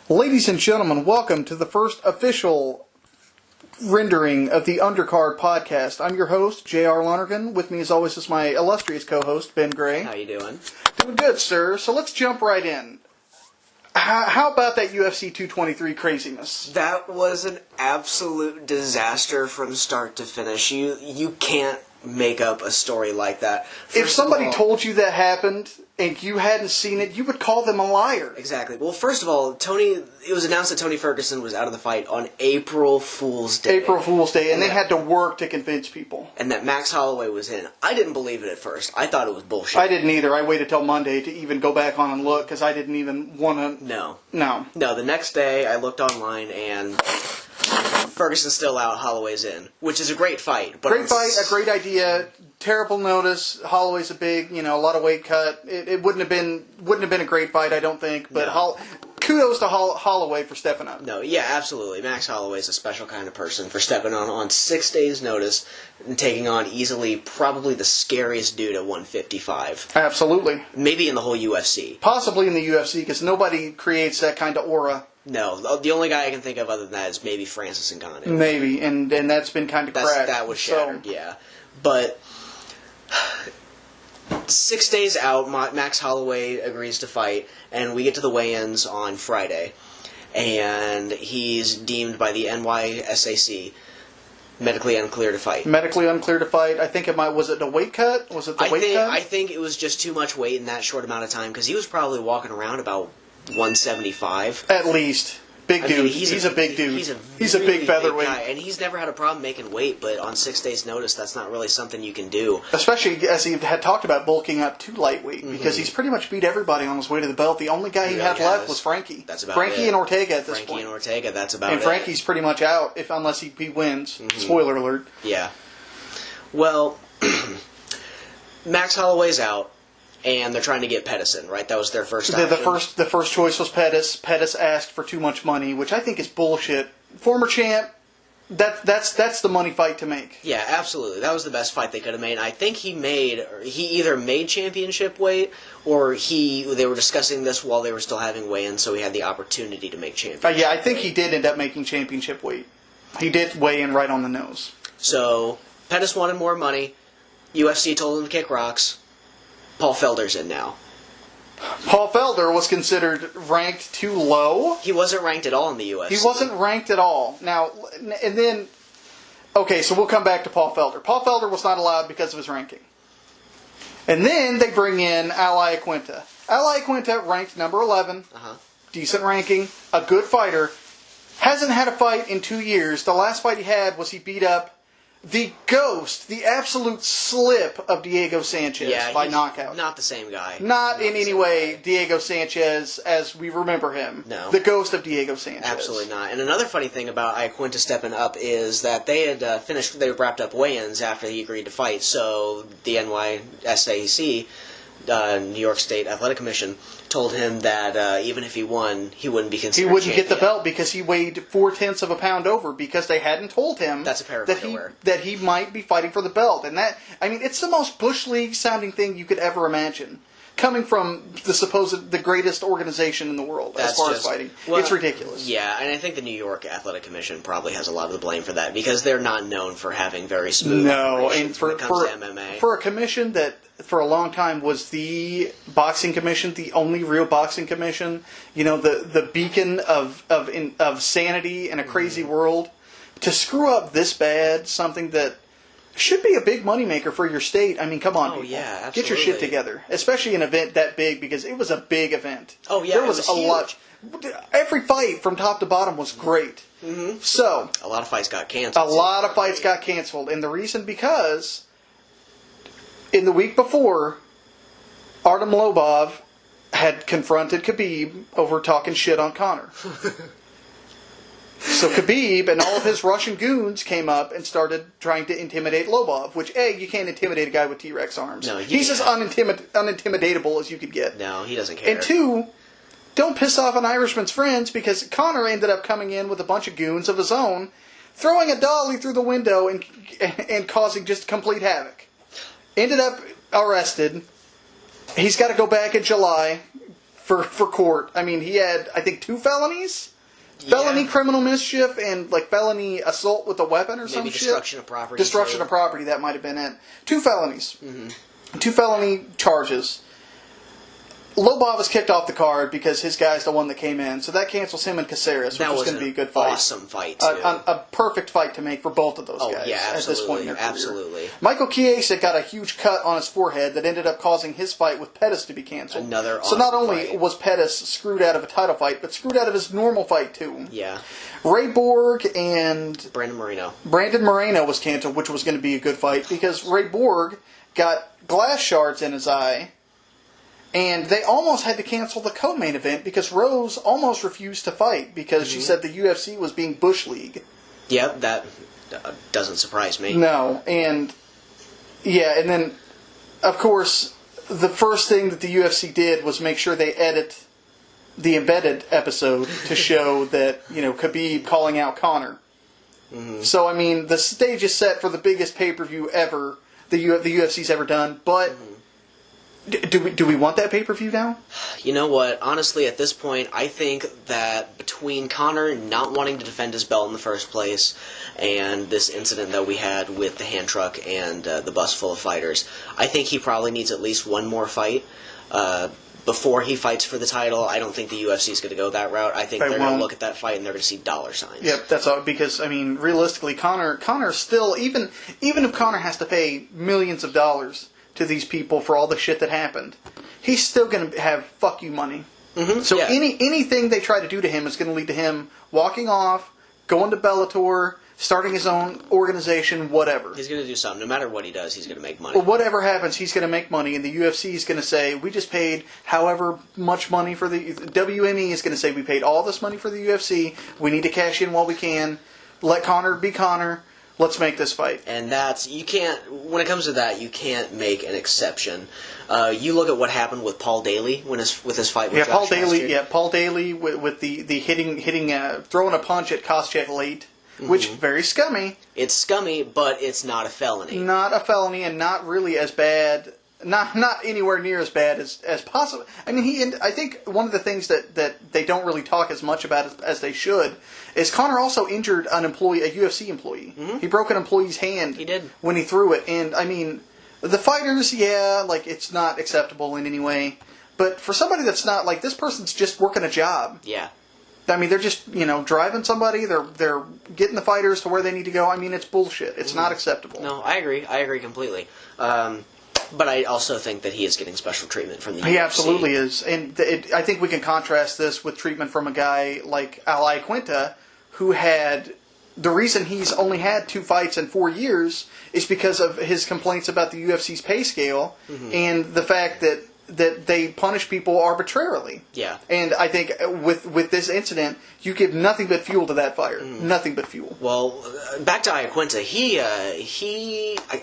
Ladies and gentlemen, welcome to the first official rendering of the Undercard podcast. I'm your host, J.R. Lonergan. With me, as always, is my illustrious co-host, Ben Gray. How you doing? Doing good, sir. So let's jump right in. How about that UFC 223 craziness? That was an absolute disaster from start to finish. You can't make up a story like that. If somebody told you that happened and you hadn't seen it, you would call them a liar. Exactly. Well, first of all, it was announced that Tony Ferguson was out of the fight on April Fool's Day. April Fool's Day, and they had to work to convince people. And that Max Holloway was in. I didn't believe it at first. I thought it was bullshit. I didn't either. I waited till Monday to even go back on and look, because I didn't even want to... No, the next day I looked online and... Ferguson's still out, Holloway's in, which is a great fight. But great fight, a great idea. Terrible notice. Holloway's a big, a lot of weight cut. It wouldn't have been a great fight, I don't think. But no. Kudos to Holloway for stepping up. No, yeah, absolutely. Max Holloway's a special kind of person for stepping on 6 days' notice and taking on easily probably the scariest dude at 155. Absolutely. Maybe in the whole UFC. Possibly in the UFC, because nobody creates that kind of aura. No, the only guy I can think of other than that is maybe Francis Ngannou. Maybe, and that's been kind of cracked. That was shattered, yeah. But 6 days out, Max Holloway agrees to fight, and we get to the weigh-ins on Friday. And he's deemed by the NYSAC medically unclear to fight. Medically unclear to fight. I think was it the weight cut? Was it the weight cut? I think it was just too much weight in that short amount of time, because he was probably walking around about 175 at least. Big dude. He's a big dude. He's a big featherweight. Big guy, and he's never had a problem making weight, but on 6 days' notice, that's not really something you can do. Especially as he had talked about bulking up to lightweight, because he's pretty much beat everybody on his way to the belt. The only guy he had left was Frankie. That's about Frankie it. and Ortega at this point. point. Frankie and Ortega, that's about it. And Frankie's pretty much out, unless he wins. Spoiler alert. Yeah. Well, Max Holloway's out. And they're trying to get Pettis in, right? That was their first option. The first choice was Pettis. Pettis asked for too much money, which I think is bullshit. Former champ, that's the money fight to make. Yeah, absolutely. That was the best fight they could have made. I think he either made championship weight, or they were discussing this while they were still having weigh-in, so he had the opportunity to make championship yeah, I think he did end up making championship weight. He did weigh in right on the nose. So, Pettis wanted more money. UFC told him to kick rocks. Paul Felder's in now. Paul Felder was considered ranked too low. He wasn't ranked at all in the UFC. He wasn't ranked at all. Now, and then, okay, so we'll come back to Paul Felder. Paul Felder was not allowed because of his ranking. And then they bring in Ally Aquinta. Ally Aquinta ranked number 11. Decent ranking. A good fighter. Hasn't had a fight in 2 years. The last fight he had was he beat up the ghost, the absolute slip of Diego Sanchez by knockout. Not the same guy. Not in any way Diego Sanchez as we remember him. No. The ghost of Diego Sanchez. Absolutely not. And another funny thing about Iaquinta stepping up is that they had they wrapped up weigh-ins after he agreed to fight. So the NYSAC, New York State Athletic Commission, told him that even if he won, he wouldn't be considered He wouldn't champion. get the belt because he weighed 0.4 of a pound over, because they hadn't told him that he might be fighting for the belt. And it's the most Bush League sounding thing you could ever imagine, coming from the greatest organization in the world as far as fighting. It's ridiculous. Yeah, and I think the New York Athletic Commission probably has a lot of the blame for that, because they're not known for having very smooth operations when it comes to MMA. For a commission that for a long time was the boxing commission, the only real boxing commission, the beacon of sanity in a crazy world, to screw up this bad, something that should be a big moneymaker for your state. I mean, come on, people. Yeah, absolutely. Get your shit together, especially an event that big, because it was a big event. Oh yeah, there was a huge. lot. Every fight from top to bottom was great. So a lot of fights got canceled. got canceled, and the reason because in the week before, Artem Lobov had confronted Khabib over talking shit on Conor. So Khabib and all of his Russian goons came up and started trying to intimidate Lobov, which, you can't intimidate a guy with T-Rex arms. No, he's as unintimidatable as you could get. No, he doesn't care. And two, don't piss off an Irishman's friends, because Conor ended up coming in with a bunch of goons of his own, throwing a dolly through the window and causing just complete havoc. Ended up arrested. He's got to go back in July, for court. I mean, he had, I think, 2 felonies? Felony criminal mischief and, like, felony assault with a weapon or some shit. Maybe destruction of property. Destruction of property, that might have been it. 2 felonies. 2 felony charges. Lobov was kicked off the card because his guy's the one that came in. So that cancels him and Caceres, which was going to be a good fight. Awesome fight, too. A perfect fight to make for both of those guys at this point in their career. Absolutely. Michael Chiesa got a huge cut on his forehead that ended up causing his fight with Pettis to be canceled. Another awesome So not only fight. was Pettis screwed out of a title fight, but screwed out of his normal fight, too. Yeah. Ray Borg and Brandon Moreno was canceled, which was going to be a good fight because Ray Borg got glass shards in his eye. And they almost had to cancel the co-main event because Rose almost refused to fight because she said the UFC was being Bush League. Yep, that doesn't surprise me. No, and then, of course, the first thing that the UFC did was make sure they edit the embedded episode to show that, Khabib calling out Conor. So, I mean, the stage is set for the biggest pay-per-view ever the UFC's ever done, but... Do we want that pay-per-view now? You know what? Honestly, at this point, I think that between Conor not wanting to defend his belt in the first place and this incident that we had with the hand truck and the bus full of fighters, I think he probably needs at least one more fight before he fights for the title. I don't think the UFC is going to go that route. I think they're going to look at that fight and they're going to see dollar signs. Yep, that's all. Because, I mean, realistically, Conor still, even if Conor has to pay millions of dollars to these people for all the shit that happened, he's still going to have fuck you money. So anything they try to do to him is going to lead to him walking off, going to Bellator, starting his own organization, whatever. He's going to do something. No matter what he does, he's going to make money. Well, whatever happens, he's going to make money, and the UFC is going to say, we just paid however much money for the... WME is going to say, we paid all this money for the UFC, we need to cash in while we can, let Conor be Conor, let's make this fight. And you can't, when it comes to that, you can't make an exception. You look at what happened with Paul Daly with his fight with Josh Koscheck. Paul Daly with the hitting, throwing a punch at Koscheck late, which very scummy. It's scummy, but it's not a felony. Not a felony, and not really as bad. Not anywhere near as bad as possible. I mean, I think one of the things that they don't really talk as much about as they should is Conor also injured a UFC employee. He broke an employee's hand. He did. When he threw it. And, I mean, the fighters, it's not acceptable in any way. But for somebody that's not, this person's just working a job. Yeah. I mean, they're just, driving somebody. They're getting the fighters to where they need to go. I mean, it's bullshit. It's not acceptable. No, I agree. I agree completely. But I also think that he is getting special treatment from the UFC. He absolutely is. And I think we can contrast this with treatment from a guy like Al Iaquinta, who had... The reason he's only had 2 fights in 4 years is because of his complaints about the UFC's pay scale and the fact that they punish people arbitrarily. Yeah. And I think with this incident, you give nothing but fuel to that fire. Nothing but fuel. Well, back to Iaquinta,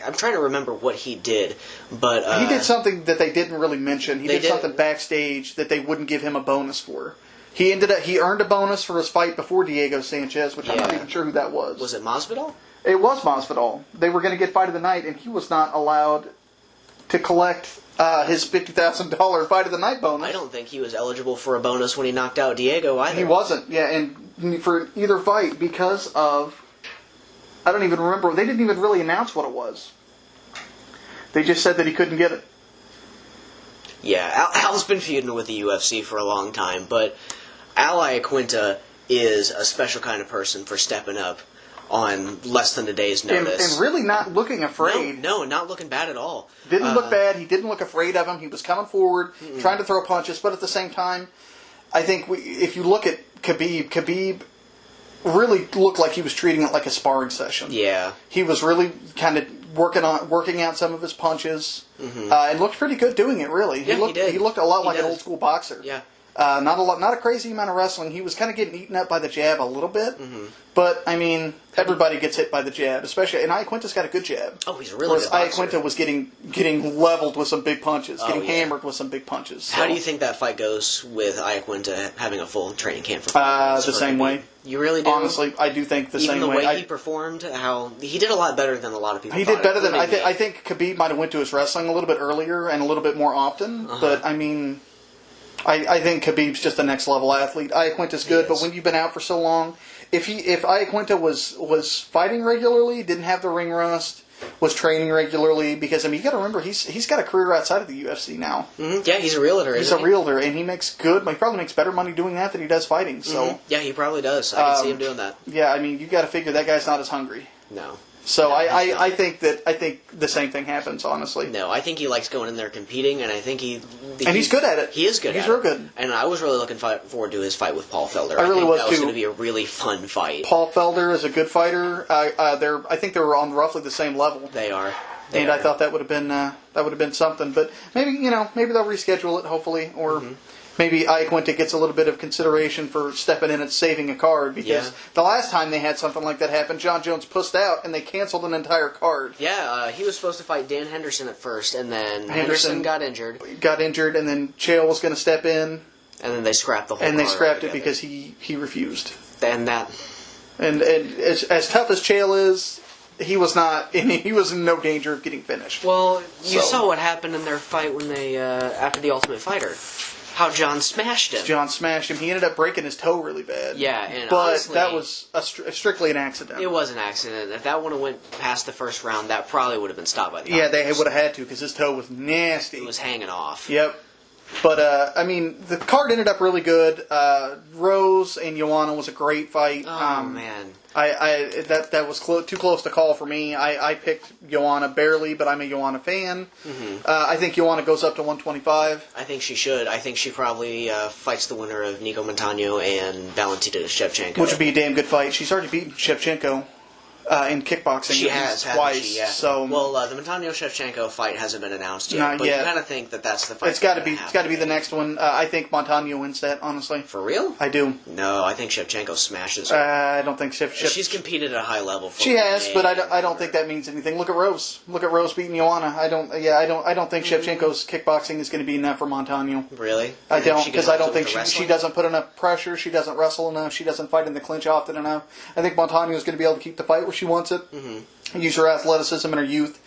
I'm trying to remember what he did, but... he did something that they didn't really mention. He did something backstage that they wouldn't give him a bonus for. He earned a bonus for his fight before Diego Sanchez, which I'm not even sure who that was. Was it Masvidal? It was Masvidal. They were going to get fight of the night, and he was not allowed to collect his $50,000 fight of the night bonus. I don't think he was eligible for a bonus when he knocked out Diego either. He wasn't, and for either fight because of... I don't even remember. They didn't even really announce what it was. They just said that he couldn't get it. Yeah, Al's been feuding with the UFC for a long time, but Al Iaquinta is a special kind of person for stepping up on less than a day's notice. And really not looking afraid. No, not looking bad at all. Didn't look bad. He didn't look afraid of him. He was coming forward, trying to throw punches, but at the same time, I think if you look at Khabib really looked like he was treating it like a sparring session. Yeah. He was really kind of working out some of his punches, and looked pretty good doing it, really. Yeah, he did. He looked a lot like an old school boxer. Yeah. Not a crazy amount of wrestling. He was kind of getting eaten up by the jab a little bit, but I mean, everybody gets hit by the jab, especially. And Iaquinta's got a good jab. Oh, he's a really good boxer. Iaquinta was getting leveled with some big punches, hammered with some big punches. So. How do you think that fight goes with Iaquinta having a full training camp for the same way? You really do? Honestly, I do think the same way. Even the way he performed, how he did a lot better than a lot of people. He did better than I think. Khabib might have went to his wrestling a little bit earlier and a little bit more often, but I mean. I think Khabib's just a next level athlete. Iaquinta's good, but when you've been out for so long, if Iaquinta was fighting regularly, didn't have the ring rust, was training regularly, because I mean you got to remember he's got a career outside of the UFC now. Mm-hmm. Yeah, he's a realtor. He's a realtor, and he makes good. He probably makes better money doing that than he does fighting. So yeah, he probably does. I can see him doing that. Yeah, I mean you got to figure that guy's not as hungry. No. So I think the same thing happens, honestly. No, I think he likes going in there competing, and I think he's good at it. He is good. He's real good. And I was really looking forward to his fight with Paul Felder. I really was that too. was going to be a really fun fight. Paul Felder is a good fighter. I think they were on roughly the same level. They are. I thought that would have been something. But maybe they'll reschedule it, hopefully, or. Maybe Iaquinta gets a little bit of consideration for stepping in and saving a card, because the last time they had something like that happen, John Jones pussed out and they canceled an entire card. Yeah, he was supposed to fight Dan Henderson at first, and then Henderson got injured. And then Chael was going to step in. And then they scrapped the whole card. And they scrapped it because he refused. And as tough as Chael is, he was in no danger of getting finished. Well, you saw what happened in their fight when they after the Ultimate Fighter. How John smashed him. He ended up breaking his toe really bad. Yeah, but honestly, that was strictly an accident. It was an accident. If that would have went past the first round, that probably would have been stopped by the doctors. Yeah, they would have had to, because his toe was nasty. It was hanging off. Yep. But, I mean, the card ended up really good. Rose and Joanna was a great fight. Oh, man. That was too close to call for me. I picked Joanna barely, but I'm a Joanna fan. Mm-hmm. I think Joanna goes up to 125. I think she should. I think she probably fights the winner of Nico Montano and Valentina Shevchenko. Which would be a damn good fight. She's already beaten Shevchenko. In kickboxing, she has twice. She, yeah. So, the Montano Shevchenko fight hasn't been announced yet. Not but yet. You kind of think that's the fight. It's got to be. It's got to be the next one. I think Montano wins that. Honestly, for real? I do. No, I think Shevchenko smashes her. I don't think Shevchenko. She's competed at a high level. She has, but I don't think that means anything. Look at Rose. Look at Rose beating Joanna. I don't think Shevchenko's kickboxing is going to be enough for Montano. Really? I don't, because I don't think she doesn't put enough pressure. She doesn't wrestle enough. She doesn't fight in the clinch often enough. I think Montano is going to be able to keep the fight where she wants it. Mm-hmm. Use her athleticism and her youth,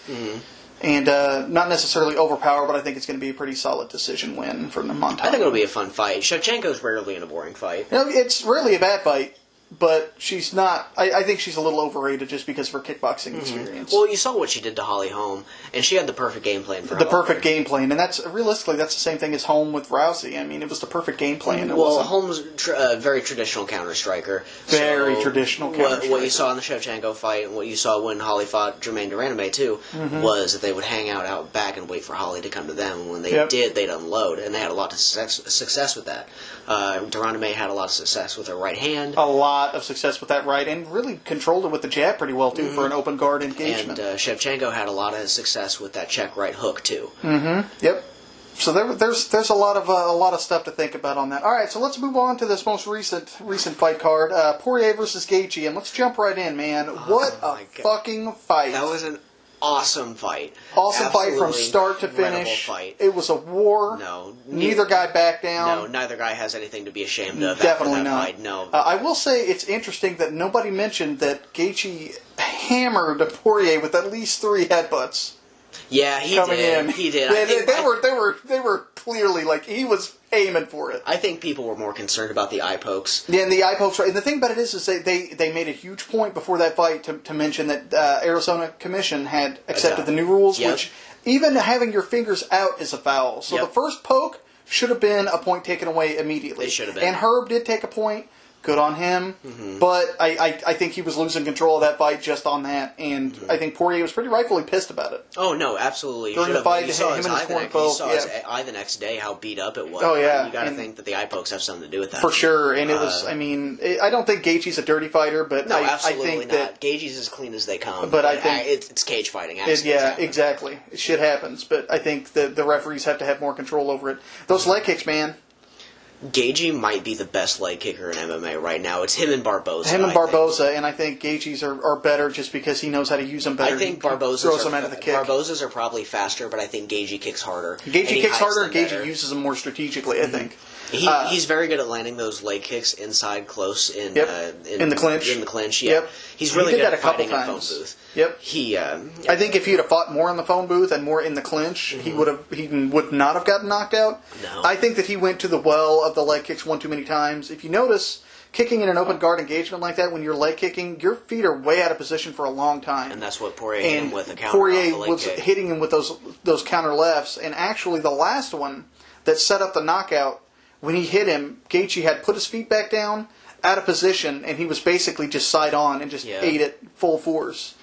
and not necessarily overpower, but I think it's going to be a pretty solid decision win from the Montano. I think it'll be a fun fight. Shevchenko's rarely in a boring fight. It's rarely a bad fight, but she's not. I think she's a little overrated just because of her kickboxing experience. Well, you saw what she did to Holly Holm, and she had the perfect game plan for her. The perfect game plan, and that's realistically that's the same thing as Holm with Rousey. I mean, it was the perfect game plan. Holm's a very traditional counter striker. Very traditional counter striker. What you saw in the Shevchenko fight, and what you saw when Holly fought Jermaine Duraname too, was that they would hang out back and wait for Holly to come to them. And when they did, they'd unload, and they had a lot of success with that. Duraname had a lot of success with her right hand. A lot of success with that right, and really controlled it with the jab pretty well too for an open guard engagement. And Shevchenko had a lot of success with that check right hook too. Yep. So there's a lot of stuff to think about on that. All right, so let's move on to this most recent fight card, Poirier versus Gaethje, and let's jump right in, man. What a fucking fight! That was an awesome fight. Awesome fight from start to finish. Fight. It was a war. No. Neither guy backed down. No, neither guy has anything to be ashamed of. Definitely not. Fight. No. I will say it's interesting that nobody mentioned that Gaethje hammered Poirier with at least 3 headbutts. Yeah, he did. He did. They were clearly like he was aiming for it. I think people were more concerned about the eye pokes. Yeah, and the eye pokes. Right. And the thing about it is they made a huge point before that fight to mention that Arizona Commission had accepted the new rules, which even having your fingers out is a foul. So the first poke should have been a point taken away immediately. It should have been. And Herb did take a point. Good on him. But I think he was losing control of that fight just on that. And I think Poirier was pretty rightfully pissed about it. Oh, no, absolutely. During the fight, him and his corn both. You saw his eye the next day, how beat up it was. Oh, yeah. You got to think that the eye pokes have something to do with that. For sure. And it was, I mean, I don't think Gaethje's a dirty fighter, but no, I absolutely think not. Gaethje's as clean as they come. But I think it's cage fighting. Exactly. Shit happens. But I think the referees have to have more control over it. Those leg kicks, man. Gaethje might be the best leg kicker in MMA right now. It's him and Barboza. And I think Gaethje's are better just because he knows how to use them better. I think Barboza's are probably faster, but I think Gaethje kicks harder. Gaethje kicks harder, and Gaethje uses them more strategically, I think. He's very good at landing those leg kicks inside close in the clinch. In the clinch, yeah. Yep. He's really good that at a couple fighting in times. phone booth. Yep. I I think if he'd have fought more in the phone booth and more in the clinch, he would not have gotten knocked out. No. I think that he went to the well of the leg kicks one too many times. If you notice, kicking in an open guard engagement like that, when you're leg kicking, your feet are way out of position for a long time. And that's what Poirier hit him with, a counter Poirier off the leg was kick. hitting him with those counter lefts, and actually the last one that set up the knockout, when he hit him, Gaethje had put his feet back down, out of position, and he was basically just side on and just ate it full force.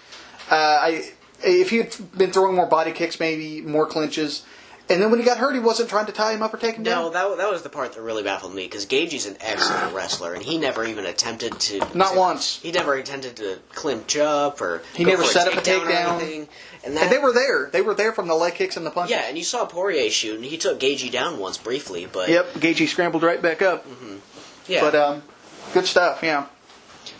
If he had been throwing more body kicks, maybe more clinches. And then when he got hurt, he wasn't trying to tie him up or take him down? No, that was the part that really baffled me, because Gaethje's an excellent wrestler, and he never even attempted to... Not once. He never attempted to clinch up, or he never set up a takedown. And they were there. They were there from the leg kicks and the punches. Yeah, and you saw Poirier shoot, and he took Gaethje down once briefly, but... Yep, Gaethje scrambled right back up. Mm-hmm. Yeah. But, good stuff, yeah.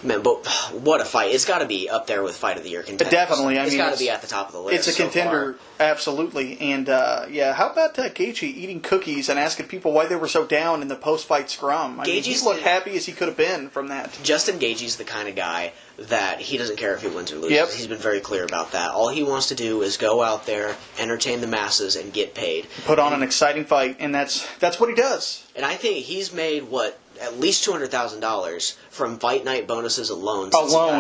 Man, but what a fight. It's got to be up there with Fight of the Year contenders. Definitely. It's got to be at the top of the list. It's a contender, absolutely. And, how about Gaethje eating cookies and asking people why they were so down in the post-fight scrum? He looked happy as he could have been from that. Justin Gaethje's the kind of guy that he doesn't care if he wins or loses. Yep. He's been very clear about that. All he wants to do is go out there, entertain the masses, and get paid. Put on an exciting fight, and that's what he does. And I think he's made, at least $200,000 from fight night bonuses alone.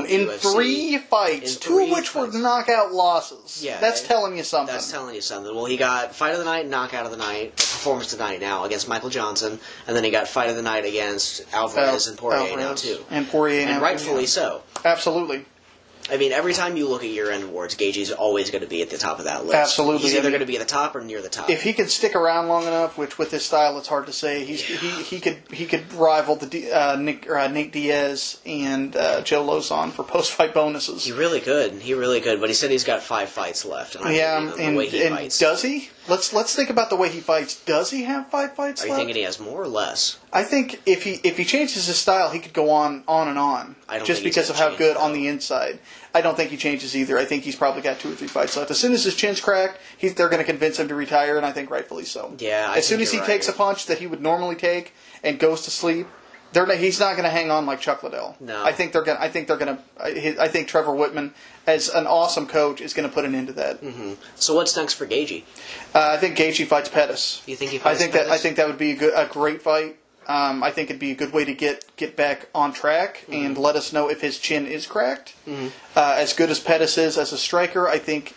In 3 fights, 2 of which were knockout losses. Yeah, that's telling you something. That's telling you something. Well, he got Fight of the Night, Knockout of the Night, Performance of the Night now against Michael Johnson, and then he got Fight of the Night against Alvarez and Poirier now too. And Poirier now, and rightfully so. Absolutely. I mean, every time you look at year-end awards, Gaethje's always going to be at the top of that list. Absolutely. He's either going to be at the top or near the top. If he can stick around long enough, which with his style it's hard to say, he could rival the Nate Diaz and Joe Lozon for post-fight bonuses. He really could. But he said he's got 5 fights left. And and does he? Let's think about the way he fights. Does he have 5 fights left? Are you thinking he has more or less? I think if he changes his style, he could go on and on. Just because of how good on the inside. I don't think he changes either. I think he's probably got 2 or 3 fights left. As soon as his chin's cracked, they're going to convince him to retire, and I think rightfully so. Yeah, as soon as he takes a punch that he would normally take and goes to sleep, he's not going to hang on like Chuck Liddell. No, I think Trevor Whitman, as an awesome coach, is going to put an end to that. Mm-hmm. So what's next for Gaethje? I think Gaethje fights Pettis. You think he fights Pettis? I think that would be a great fight. I think it'd be a good way to get back on track and let us know if his chin is cracked. Mm-hmm. As good as Pettis is as a striker, I think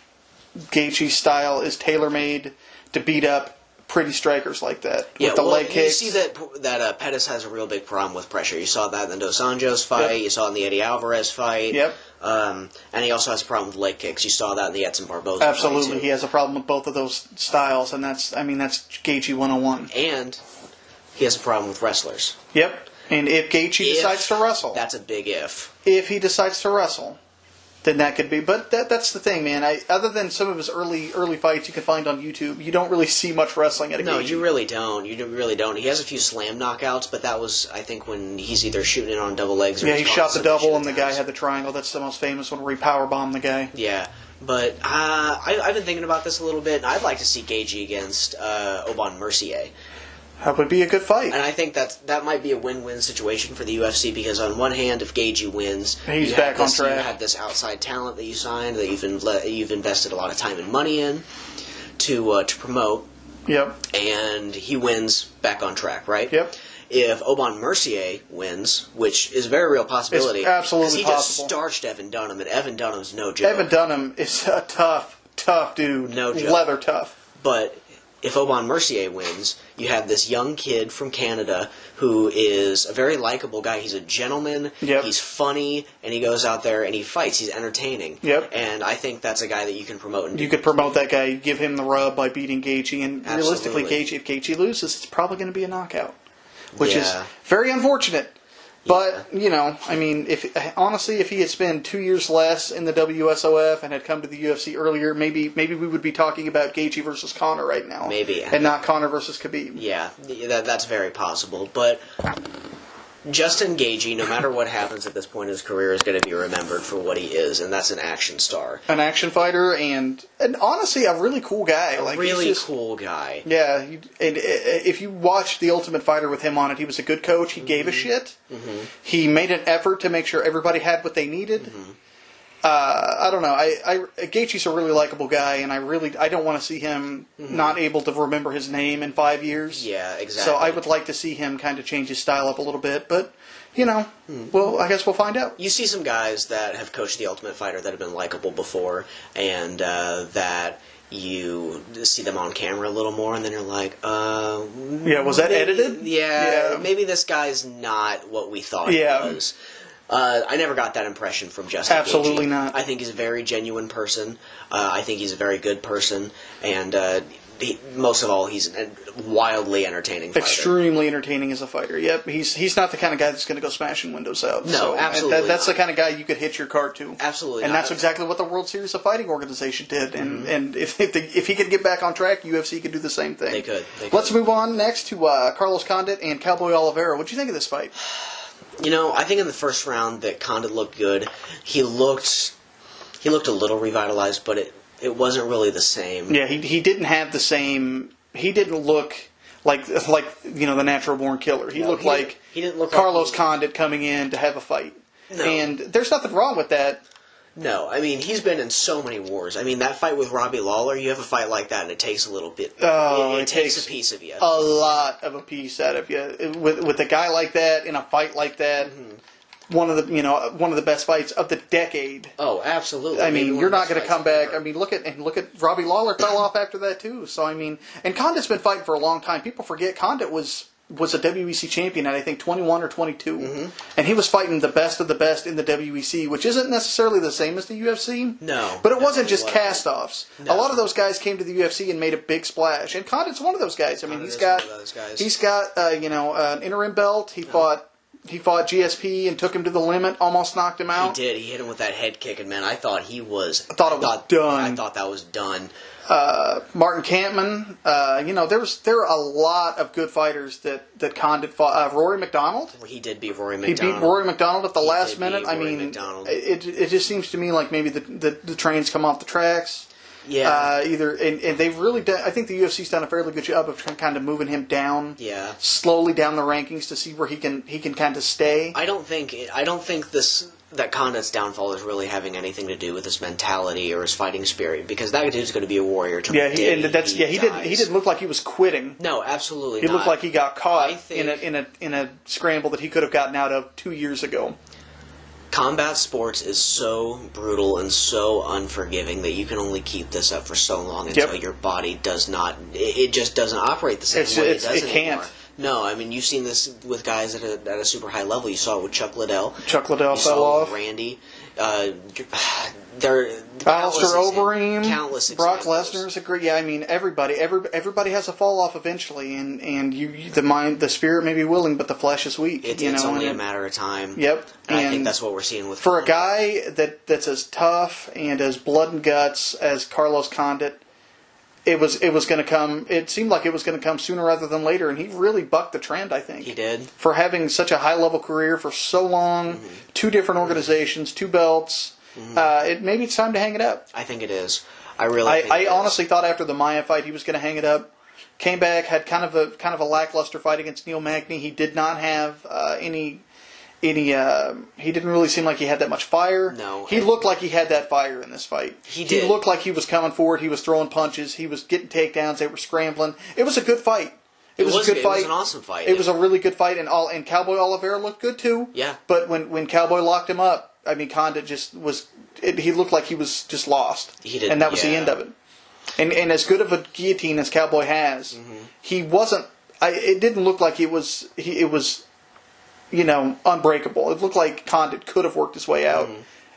Gaethje's style is tailor-made to beat up pretty strikers like that. Yeah, with the leg kicks. You see that Pettis has a real big problem with pressure. You saw that in the Dos Anjos fight. Yep. You saw it in the Eddie Alvarez fight. Yep. And he also has a problem with leg kicks. You saw that in the Edson Barboza Absolutely. fight, too. He has a problem with both of those styles, and that's Gaethje 101. And he has a problem with wrestlers. Yep. And if Gaethje decides to wrestle. That's a big if. If he decides to wrestle, then that could be. But that's the thing, man. Other than some of his early fights you can find on YouTube, you don't really see much wrestling at a Gaethje. No, you really don't. You really don't. He has a few slam knockouts, but that was, I think, when he's either shooting it on double legs or he shot the double and the guy had the triangle. That's the most famous one where he powerbombed the guy. Yeah. But I've been thinking about this a little bit, and I'd like to see Gaethje against Oban Mercier. That would be a good fight. And I think that might be a win-win situation for the UFC, because on one hand, if Gaethje wins, he's back on track. You have this outside talent that you signed, that you've invested a lot of time and money in to promote. Yep. And he wins, back on track, right? Yep. If Oban Mercier wins, which is a very real possibility, it's absolutely possible. possible. He just starched Evan Dunham, and Evan Dunham's no joke. Evan Dunham is a tough dude. No joke. Leather tough. But if Oban Mercier wins, you have this young kid from Canada who is a very likable guy. He's a gentleman. Yep. He's funny, and he goes out there and he fights. He's entertaining. Yep. And I think that's a guy that you can promote. You could promote that guy, give him the rub by beating Gaethje, and Absolutely. realistically, if Gaethje loses, it's probably going to be a knockout, which is very unfortunate. But, if he had spent 2 years less in the WSOF and had come to the UFC earlier, maybe we would be talking about Gaethje versus Conor right now. Maybe. And not Conor versus Khabib. Yeah, that's very possible. But Justin Gaethje, no matter what happens at this point in his career, is going to be remembered for what he is, and that's an action star. An action fighter, and honestly, a really cool guy. Cool guy. Yeah, if you watch The Ultimate Fighter with him on it, he was a good coach. He gave a shit. Mm-hmm. He made an effort to make sure everybody had what they needed. Mm-hmm. I don't know. Gaethje's a really likable guy, and I don't want to see him not able to remember his name in 5 years. Yeah, exactly. So I would like to see him kind of change his style up a little bit, but well, I guess we'll find out. You see some guys that have coached The Ultimate Fighter that have been likable before, and that you see them on camera a little more, and then you're like, yeah, was that edited? Yeah, maybe this guy's not what we thought he was. I never got that impression from Justin Absolutely Gaethje. not. I think he's a very genuine person. I think he's a very good person. And most of all, he's a wildly entertaining fighter. Extremely entertaining as a fighter. Yep, he's not the kind of guy that's going to go smashing windows out. No, absolutely That's the kind of guy you could hitch your car to. Absolutely and not. That's exactly what the World Series of Fighting organization did. And if he could get back on track, UFC could do the same thing. They could. Let's move on next to Carlos Condit and Cowboy Oliveira. What do you think of this fight? I think in the first round that Condit looked good. He looked a little revitalized, but it wasn't really the same. Yeah, he didn't have the same. He didn't look like the natural born killer. He looked like Carlos Condit coming in to have a fight. No. And there's nothing wrong with that. No, I mean, he's been in so many wars. I mean, that fight with Robbie Lawler, you have a fight like that, and it takes a little bit. It takes a piece of you. A lot of a piece out of you. With a guy like that, in a fight like that, one of the best fights of the decade. Oh, absolutely. I mean, you're not going to come back. I mean, look at Robbie Lawler fell off after that, too. So, I mean, and Condit's been fighting for a long time. People forget Condit was a WEC champion at, I think, 21 or 22. And he was fighting the best of the best in the WEC, which isn't necessarily the same as the UFC. No. But it wasn't just cast-offs. No. A lot of those guys came to the UFC and made a big splash. And Condit's one of those guys. I mean, he's got an interim belt. He fought GSP and took him to the limit, almost knocked him out. He did. He hit him with that head kick, and man, I thought it was done. I thought that was done. Martin Kampman, there are a lot of good fighters that Condit fought. Rory McDonald. He did beat Rory McDonald. He beat Rory McDonald at the last minute. I mean, it just seems to me like maybe the trains come off the tracks. Yeah. And they've really done. I think the UFC's done a fairly good job of kind of moving him down. Yeah. Slowly down the rankings to see where he can kind of stay. I don't think that Condit's downfall is really having anything to do with his mentality or his fighting spirit, because that dude's going to be a warrior till the day he dies. He didn't look like he was quitting. No, absolutely not. He looked like he got caught in a scramble that he could have gotten out of 2 years ago. Combat sports is so brutal and so unforgiving that you can only keep this up for so long until your body does not. It just doesn't operate the same way it does anymore. Can't. No, I mean, you've seen this with guys at a super high level. You saw it with Chuck Liddell. Chuck Liddell fell off. Randy. Alistair Overeem. Countless Brock examples. Lesnar's a great. Yeah, I mean, everybody has a fall off eventually, and the spirit may be willing, but the flesh is weak. It's only a matter of time. Yep. And I think that's what we're seeing with for a guy that's as tough and as blood and guts as Carlos Condit. It was going to come. It seemed like it was going to come sooner rather than later, and he really bucked the trend. I think he did for having such a high level career for so long. 2 different organizations, 2 belts. Maybe it's time to hang it up. I think it is. I honestly thought after the Maia fight he was going to hang it up. Came back, had kind of a lackluster fight against Neil Magny. He did not have any. He didn't really seem like he had that much fire. No. He looked like he had that fire in this fight. He did. He looked like he was coming forward. He was throwing punches. He was getting takedowns. They were scrambling. It was a good fight. It was a good fight. It was an awesome fight. It was a really good fight, and Cowboy Oliveira looked good too. Yeah. But when Cowboy locked him up, I mean, Condit just was. He looked like he was just lost. He did, and that was the end of it. And as good of a guillotine as Cowboy has, he wasn't. It didn't look like it was. It was. Unbreakable. It looked like Condit could have worked his way out.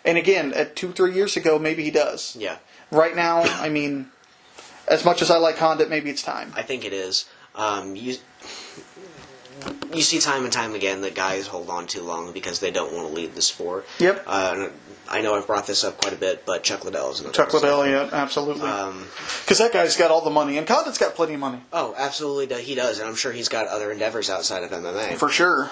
And again, at 2-3 years ago, maybe he does. Yeah. Right now, I mean, as much as I like Condit, maybe it's time. I think it is. You see time and time again that guys hold on too long because they don't want to leave the sport. Yep. I know I've brought this up quite a bit, but Chuck Liddell is another Chuck Liddell, yeah, absolutely. Because that guy's got all the money, and Condit's got plenty of money. Oh, absolutely, he does, and I'm sure he's got other endeavors outside of MMA. For sure.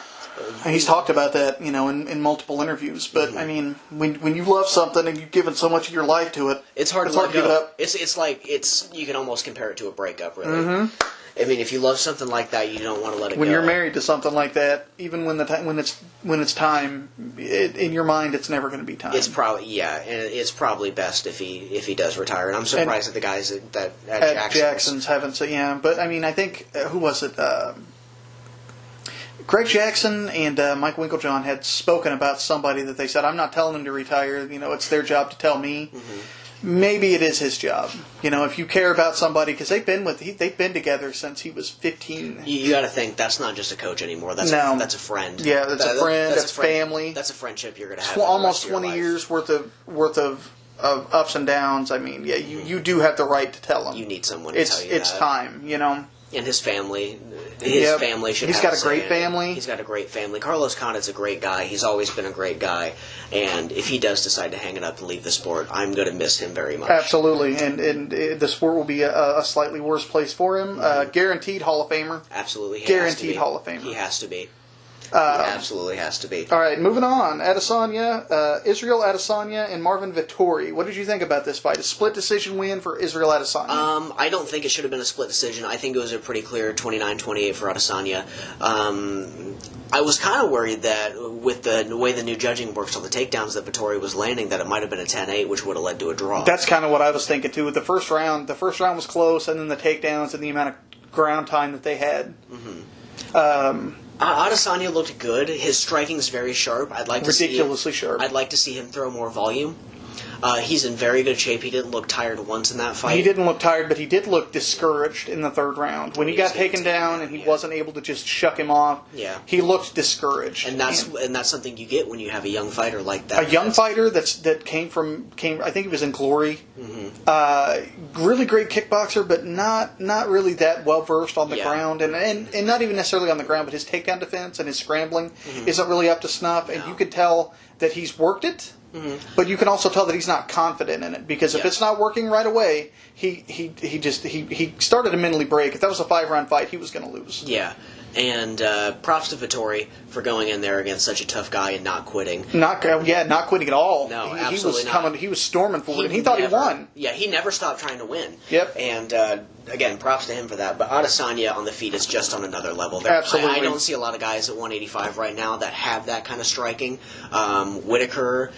And he's talked about that, in multiple interviews. But I mean, when you love something and you've given so much of your life to it, it's hard to give it up. It's like you can almost compare it to a breakup, really. Mm-hmm. I mean, if you love something like that, you don't want to let it go. When you're married to something like that, even when it's time, in your mind, it's never going to be time. It's probably and it's probably best if he does retire. And I'm surprised that the guys at Jackson's haven't said But I mean, I think who was it? Greg Jackson and Mike Winklejohn had spoken about somebody that they said, I'm not telling him to retire. It's their job to tell me. Mm-hmm. Maybe it is his job. If you care about somebody, because they've been together since he was 15. You got to think that's not just a coach anymore. That's a friend. Yeah, that's a friend. That's family. That's a friendship you're going to have. Almost 20 years worth of ups and downs. I mean, you do have the right to tell him. You need someone to tell you it's time. And his family. Family should. He's got a great family. He's got a great family. Carlos Condit's a great guy. He's always been a great guy. And if he does decide to hang it up and leave the sport, I'm going to miss him very much. Absolutely. And the sport will be a slightly worse place for him. Guaranteed Hall of Famer. Absolutely. Guaranteed Hall of Famer. He has to be. He absolutely has to be. All right, moving on. Israel Adesanya and Marvin Vettori. What did you think about this fight? A split decision win for Israel Adesanya. I don't think it should have been a split decision. I think it was a pretty clear 29-28 for Adesanya. I was kind of worried that with the way the new judging works on the takedowns that Vettori was landing, that it might have been a 10-8, which would have led to a draw. That's kind of what I was thinking too. With the first round was close, and then the takedowns and the amount of ground time that they had. Mm-hmm. Adesanya looked good. His striking's very sharp. Ridiculously sharp. I'd like to see him throw more volume. He's in very good shape. He didn't look tired once in that fight. He didn't look tired, but he did look discouraged in the third round. When he got taken down and he wasn't able to just shuck him off, he looked discouraged. And that's something you get when you have a young fighter like that. A young fighter that came. I think he was in Glory. Mm-hmm. Really great kickboxer, but not really that well versed on the ground, and not even necessarily on the ground, but his takedown defense and his scrambling isn't really up to snuff. And you could tell that he's worked it. Mm-hmm. But you can also tell that he's not confident in it, because if it's not working right away, he started to mentally break. If that was a 5-round fight, he was going to lose. Yeah, and props to Vettori for going in there against such a tough guy and not quitting. Not quitting at all. No, absolutely not. He was storming forward, and he thought he won. Yeah, he never stopped trying to win. Yep. And again, props to him for that. But Adesanya on the feet is just on another level. Absolutely. I don't see a lot of guys at 185 right now that have that kind of striking. Whitaker,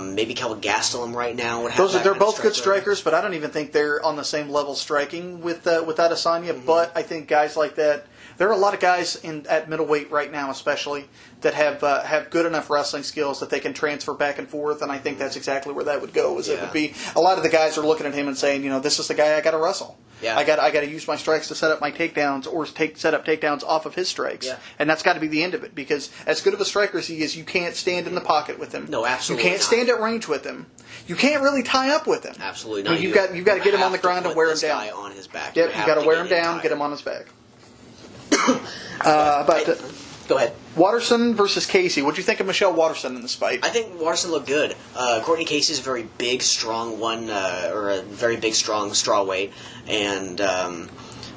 maybe Kelvin Gastelum right now would have they're both good strikers, but I don't even think they're on the same level striking with Adesanya. Mm-hmm. But I think guys like that. There are a lot of guys at middleweight right now, especially, that have good enough wrestling skills that they can transfer back and forth, and I think that's exactly where that would go. It would be a lot of the guys are looking at him and saying, this is the guy I got to wrestle. Yeah. I got to use my strikes to set up my takedowns or set up takedowns off of his strikes, and that's got to be the end of it. Because as good of a striker as he is, you can't stand in the pocket with him. No, absolutely. You can't stand at range with him. You can't really tie up with him. Absolutely not. You've got to get him on the ground and wear him down. Guy on his back. Yep, you got to wear him down, get him on his back. Go ahead. Watterson versus Casey. What do you think of Michelle Watterson in this fight? I think Watterson looked good. Courtney Casey's a very big, strong strawweight, and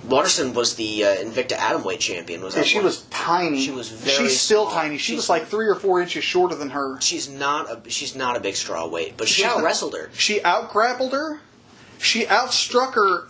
Watterson was the Invicta Atomweight champion. She was tiny. She was She's still tiny. She was like 3 or 4 inches shorter than her. She's not a big strawweight, but she out-wrestled her. She out-grappled her. She outstruck her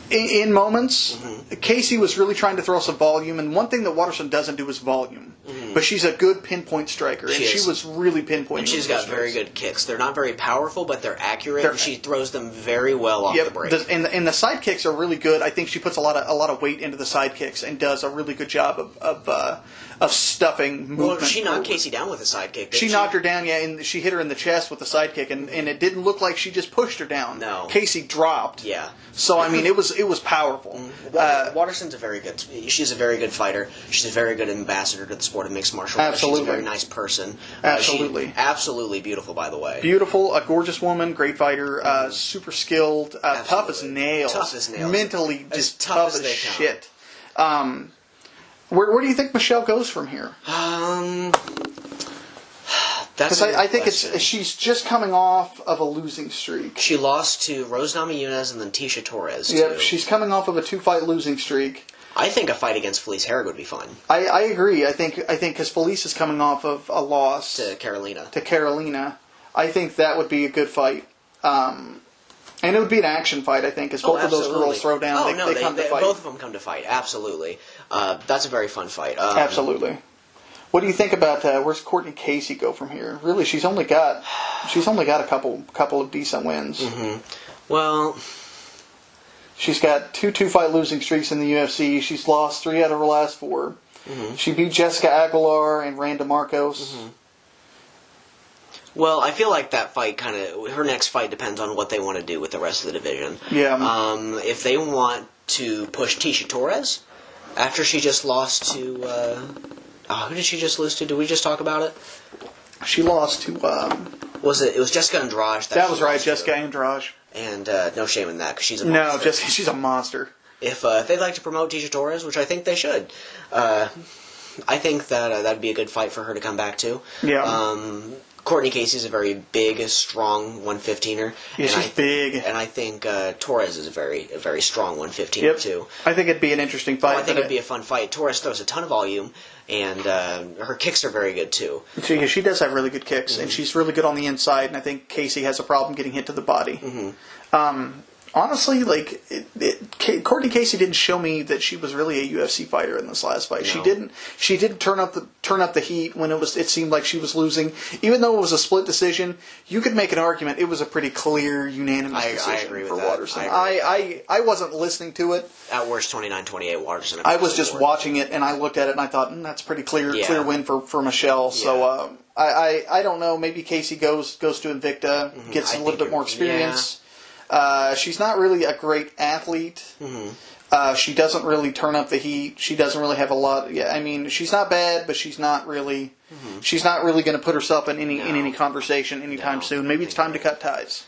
in moments. Mm-hmm. Casey was really trying to throw some volume, and one thing that Watterson doesn't do is volume. Mm-hmm. But she's a good pinpoint striker, and she was really pinpointing. And she's got very good kicks. They're not very powerful, but they're accurate, and she throws them very well off the break. And the side kicks are really good. I think she puts a lot of weight into the side kicks and does a really good job of stuffing movement. Well, she knocked Casey down with a side kick. She knocked her down, and she hit her in the chest with the side kick, and it didn't look like she just pushed her down. No. Casey dropped. Yeah. So, I mean, it was powerful. Watterson's she's a very good fighter. She's a very good ambassador to the sport of mixed martial arts. Absolutely. She's a very nice person. Absolutely. Absolutely beautiful, by the way. Beautiful, a gorgeous woman, great fighter, super skilled, tough as nails. Tough as nails. Mentally just tough as shit. Where do you think Michelle goes from here? Because I think she's just coming off of a losing streak. She lost to Rose Namajunas and then Tisha Torres. Yep, she's coming off of a 2-fight losing streak. I think a fight against Felice Herrig would be fun. I agree. I think because Felice is coming off of a loss to Carolina. I think that would be a good fight. And it would be an action fight, I think, as both of those girls throw down. They come to fight. Both of them come to fight, absolutely. That's a very fun fight. Absolutely. What do you think about where's Courtney Casey go from here? Really, she's only got a couple of decent wins. Mm-hmm. Well, she's got two fight losing streaks in the UFC. She's lost 3 out of her last 4. Mm-hmm. She beat Jessica Aguilar and Randa Marcos. Mm-hmm. Well, I feel like that fight her next fight depends on what they want to do with the rest of the division. Yeah. If they want to push Tisha Torres after she just lost to, who did she just lose to? Did we just talk about it? She lost to, it was Jessica Andrade. That was right, Jessica Andrade. And no shame in that, because she's a monster. No, Jessica, she's a monster. If they'd like to promote Tisha Torres, which I think they should, I think that that'd be a good fight for her to come back to. Yeah. Courtney Casey's a very big, strong 115er. Yeah, she's big. And I think Torres is a very strong 115er, too. I think it'd be an interesting fight. I think it'd be a fun fight. Torres throws a ton of volume, and her kicks are very good, too. She does have really good kicks, and she's really good on the inside, and I think Casey has a problem getting hit to the body. Mm-hmm. Honestly, Courtney Casey didn't show me that she was really a UFC fighter in this last fight. No. She didn't turn up the heat when it seemed like she was losing. Even though it was a split decision, you could make an argument it was a pretty clear, unanimous decision for Waterson. I wasn't listening to it. At worst, 29-28 Waterson. I was just watching it, and I looked at it, and I thought, that's pretty clear win for Michelle. Yeah. So I don't know. Maybe Casey goes to Invicta, gets a little bit more experience. Yeah. She's not really a great athlete. Mm-hmm. She doesn't really turn up the heat. She doesn't really have a lot. Yeah, I mean, she's not bad, but she's not really. Mm-hmm. She's not really going to put herself in any conversation anytime soon. Maybe it's time to cut ties.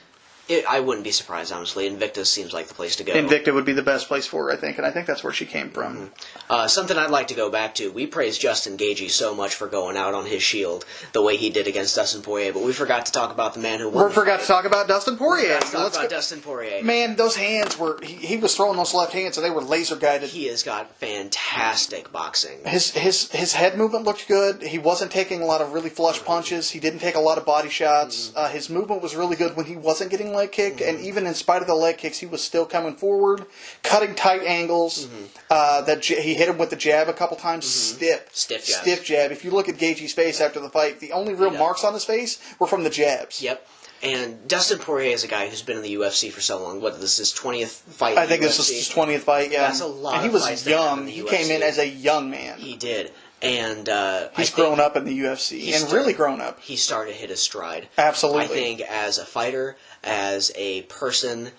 I wouldn't be surprised, honestly. Invicta seems like the place to go. Invicta would be the best place for her, I think, and I think that's where she came from. Mm-hmm. Something I'd like to go back to. We praised Justin Gaethje so much for going out on his shield the way he did against Dustin Poirier, but we forgot to talk about the man who won. We forgot to talk about Dustin Poirier. Dustin Poirier. Man, those hands were... He was throwing those left hands, and they were laser-guided. He has got fantastic boxing. His head movement looked good. He wasn't taking a lot of really flush punches. He didn't take a lot of body shots. Mm-hmm. His movement was really good when he wasn't getting leg kicked, and even in spite of the leg kicks, he was still coming forward, cutting tight angles. Mm-hmm. He hit him with the jab a couple times. Mm-hmm. Stiff jab. If you look at Gaethje's face after the fight, the only real marks on his face were from the jabs. Yep. And Dustin Poirier is a guy who's been in the UFC for so long. What, this is his 20th fight? I think this is his 20th fight, yeah. That's a lot. And he was young. He came in as a young man. He did. And he's grown up in the UFC, and really grown up. He started to hit his stride. Absolutely. I think as a fighter, as a person,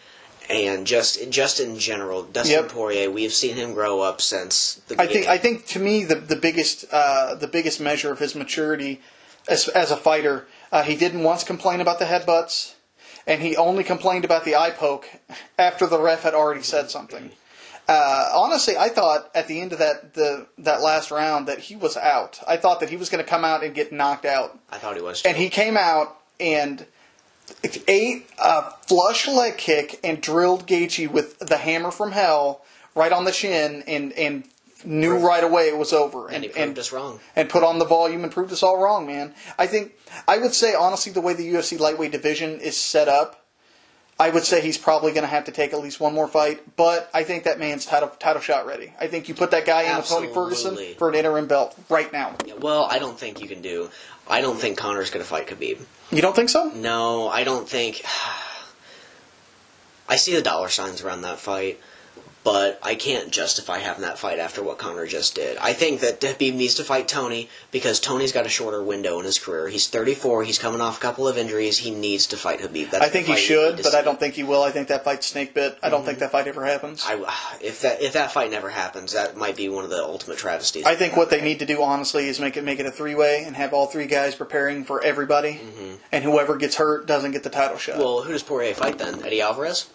and just in general, Dustin Poirier, we've seen him grow up since the beginning. I think to me the biggest measure of his maturity as a fighter, he didn't once complain about the headbutts, and he only complained about the eye poke after the ref had already said something. Honestly, I thought at the end of that last round that he was out. I thought that he was going to come out and get knocked out. I thought he was too. And he came out and ate a flush leg kick and drilled Gaethje with the hammer from hell right on the shin and knew right away it was over. And he proved us wrong. And put on the volume and proved us all wrong, man. I would say, honestly, the way the UFC lightweight division is set up, I would say he's probably going to have to take at least one more fight, but I think that man's title shot ready. I think you put that guy in with Tony Ferguson for an interim belt right now. Yeah, well, I don't think you can do. I don't think Conor's going to fight Khabib. You don't think so? No, I don't think. I see the dollar signs around that fight, but I can't justify having that fight after what Conor just did. I think that Khabib needs to fight Tony because Tony's got a shorter window in his career. He's 34. He's coming off a couple of injuries. He needs to fight Khabib. I think he should, but I don't think he will. I think that fight's snake bit. I don't think that fight ever happens. If that fight never happens, that might be one of the ultimate travesties. I think what they need to do, honestly, is make it a 3-way and have all 3 guys preparing for everybody, and whoever gets hurt doesn't get the title shot. Well, who does Poirier fight then? Eddie Alvarez?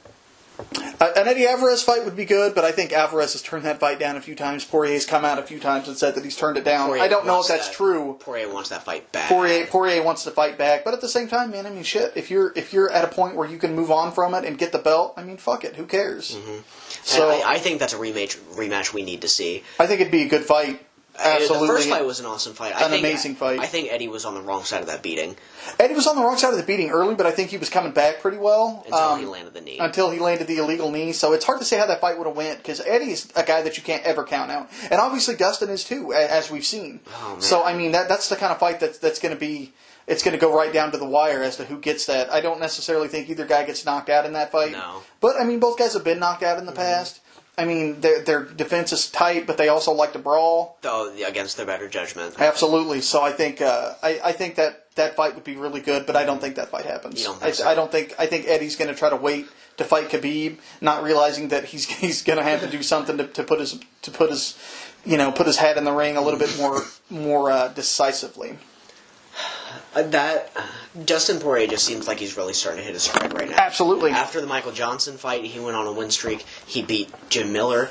An Eddie Alvarez fight would be good, but I think Alvarez has turned that fight down a few times. Poirier's come out a few times and said that he's turned it down. Poirier I don't know if that's that. true. Poirier wants that fight back. Poirier wants to fight back, but at the same time, man, I mean, shit. If you're at a point where you can move on from it and get the belt, I mean, fuck it. Who cares? Mm-hmm. So I think that's a rematch we need to see. I think it'd be a good fight. Absolutely. The first fight was an awesome fight. Amazing fight. I think Eddie was on the wrong side of that beating. Eddie was on the wrong side of the beating early, but I think he was coming back pretty well. Until he landed the knee. Until he landed the illegal knee. So it's hard to say how that fight would have went, because Eddie's a guy that you can't ever count out. And obviously Dustin is too, as we've seen. Oh, man. So, I mean, that's the kind of fight that's going to be... It's going to go right down to the wire as to who gets that. I don't necessarily think either guy gets knocked out in that fight. No. But, I mean, both guys have been knocked out in the past. I mean, their defense is tight, but they also like to brawl. Oh, against their better judgment. Absolutely. So I think I think that fight would be really good, but I don't think that fight happens. You don't think so? I think Eddie's going to try to wait to fight Khabib, not realizing that he's going to have to do something to put his hat in the ring a little bit more decisively. Dustin Poirier just seems like he's really starting to hit his stride right now. Absolutely. After the Michael Johnson fight, he went on a win streak. He beat Jim Miller.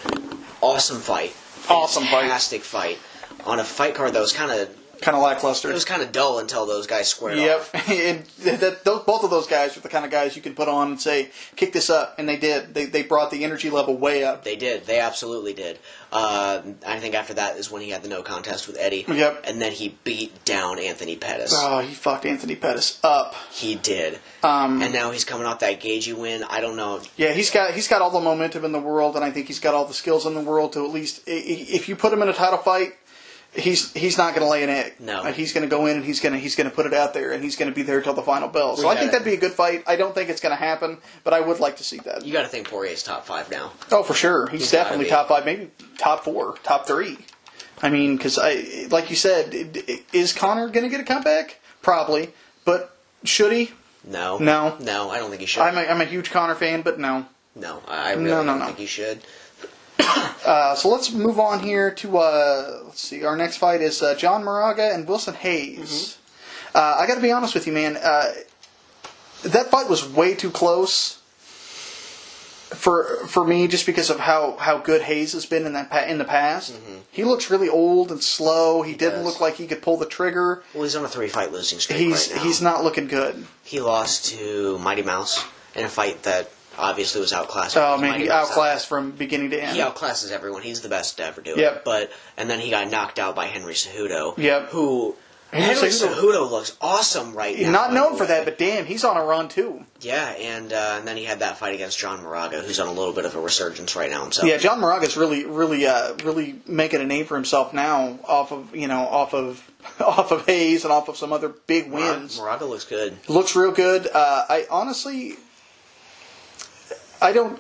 Awesome fight. Awesome fight. Fantastic fight. On a fight card that was kind of lackluster. It was kind of dull until those guys squared off. Yep. Both of those guys were the kind of guys you can put on and say, kick this up. And they did. They brought the energy level way up. They did. They absolutely did. I think after that is when he had the no contest with Eddie. Yep. And then he beat down Anthony Pettis. Oh, he fucked Anthony Pettis up. He did. And now he's coming off that Gaethje win. I don't know. Yeah, he's got all the momentum in the world, and I think he's got all the skills in the world to at least, if you put him in a title fight, he's not going to lay an egg. No. He's going to go in and he's going to put it out there, and he's going to be there till the final bell. So I think that'd be a good fight. I don't think it's going to happen, but I would like to see that. You got to think Poirier's top 5 now. Oh, for sure. He's definitely top 5, maybe top 4, top 3. I mean, because like you said, is Conor going to get a comeback? Probably, but should he? No. No. No, I don't think he should. I'm a huge Conor fan, but no. No, I really don't think he should. So let's move on here to, let's see, our next fight is John Moraga and Wilson Hayes. Mm-hmm. I got to be honest with you, man. That fight was way too close for me, just because of how good Hayes has been in the past. Mm-hmm. He looks really old and slow. He didn't look like he could pull the trigger. Well, he's on a 3-fight losing streak right now. He's not looking good. He lost to Mighty Mouse in a fight that obviously was outclassed. Oh, man, he outclassed from beginning to end. He outclasses everyone. He's the best to ever do yep. it. And then he got knocked out by Henry Cejudo. Yep. Henry Cejudo looks awesome right now. Not known for that, but damn, he's on a run too. Yeah, and then he had that fight against John Moraga, who's on a little bit of a resurgence right now himself. Yeah, John Moraga's really making a name for himself now off of Hayes and off of some other big wins. Moraga looks good. Looks real good. I honestly, when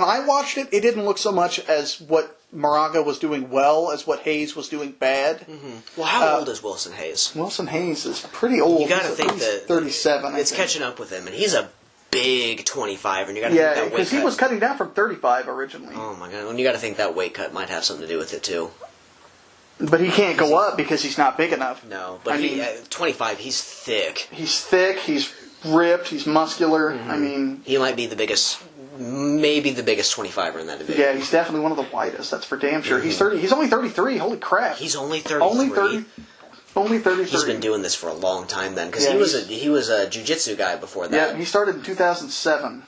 I watched it, it didn't look so much as what Moraga was doing well as what Hayes was doing bad. Mm-hmm. Well, how old is Wilson Hayes? Wilson Hayes is pretty old. You got to think that 37. It's catching up with him, and he's a big 25, and you got to think that weight cut. Yeah, because he was cutting down from 35 originally. Oh my god! And you got to think that weight cut might have something to do with it too. But he can't go up because he's not big enough. No, but 25. He's thick. He's thick. He's ripped. He's muscular. Mm-hmm. I mean, he might be maybe the biggest 25er in that division. Yeah, he's definitely one of the widest. That's for damn sure. Mm-hmm. He's only 33. Holy crap! He's only 33. Only 33. He's been doing this for a long time then, because he was a jiu-jitsu guy before that. Yeah, he started in 2007.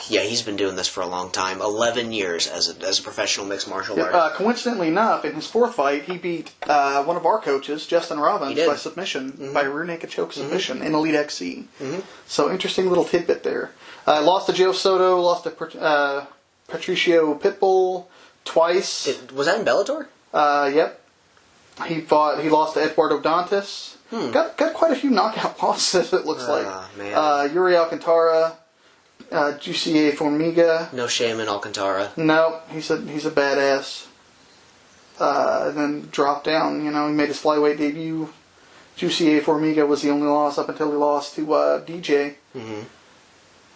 Yeah, he's been doing this for a long time. 11 years as a professional mixed martial artist. Coincidentally enough, in his 4th fight, he beat one of our coaches, Justin Robbins, by submission, by rear naked choke submission in Elite XC. Mm-hmm. So interesting little tidbit there. Lost to Joe Soto, lost to Patricio Pitbull twice. Was that in Bellator? Yep. He lost to Eduardo Dantas. Got quite a few knockout losses, it looks like. Man. Yuri Alcantara. Jussier Formiga. No shame in Alcantara. No, he's a badass. And then dropped down. He made his flyweight debut. Jussier Formiga was the only loss up until he lost to DJ. Mm-hmm.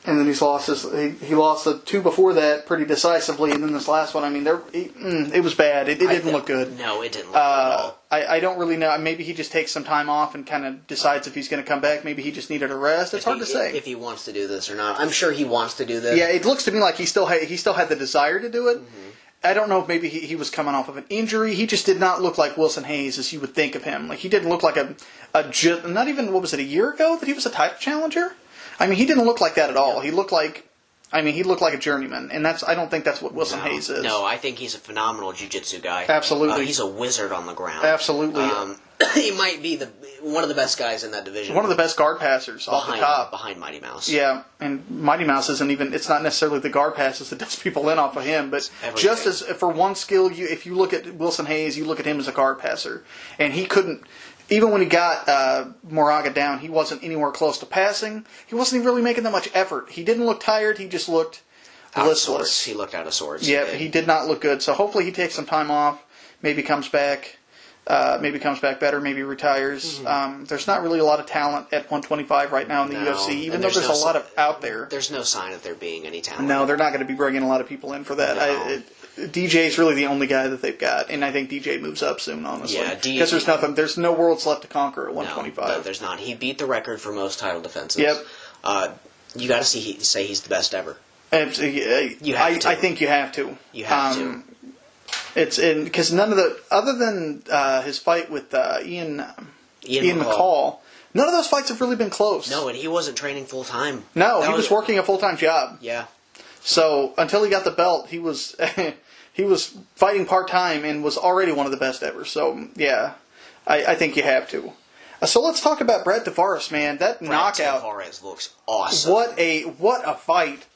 And then he lost the two before that pretty decisively, and then this last one, I mean, it was bad. It didn't look good. No, it didn't look good at all. I don't really know. Maybe he just takes some time off and kind of decides if he's going to come back. Maybe he just needed a rest. It's hard to say. If he wants to do this or not. I'm sure he wants to do this. Yeah, it looks to me like he still had the desire to do it. Mm-hmm. I don't know if maybe he was coming off of an injury. He just did not look like Wilson Hayes as you would think of him. Like, he didn't look like not even, what was it, a year ago that he was a title challenger? I mean, he didn't look like that at all. He looked like a journeyman, and I don't think that's what Wilson Hayes is. No, I think he's a phenomenal jiu-jitsu guy. Absolutely. He's a wizard on the ground. Absolutely. He might be one of the best guys in that division. One of the best guard passers off the top. Behind Mighty Mouse. Yeah, and Mighty Mouse it's not necessarily the guard passes that does people in off of him, but just as for one skill, if you look at Wilson Hayes, you look at him as a guard passer, and he couldn't. Even when he got Moraga down, he wasn't anywhere close to passing. He wasn't even really making that much effort. He didn't look tired. He just looked listless. He looked out of sorts. Yeah, he did not look good. So hopefully he takes some time off. Maybe comes back. Maybe comes back better. Maybe retires. Mm-hmm. There's not really a lot of talent at 125 right now in the UFC, even though there's a lot of out there. There's no sign of there being any talent. No, they're not going to be bringing a lot of people in for that. No. DJ's really the only guy that they've got, and I think DJ moves up soon, honestly. Yeah, because there's no worlds left to conquer at 125. No, there's not. He beat the record for most title defenses. Yep. You got to say he's the best ever. I think you have to. You have to. It's because none of other than his fight with Ian McCall, none of those fights have really been close. No, and he wasn't training full time. No, he was working a full-time job. Yeah. So until he got the belt, he was fighting part-time and was already one of the best ever. So yeah, I think you have to. So let's talk about Brad Tavares, man. That knockout. Brad Tavares looks awesome. What a fight.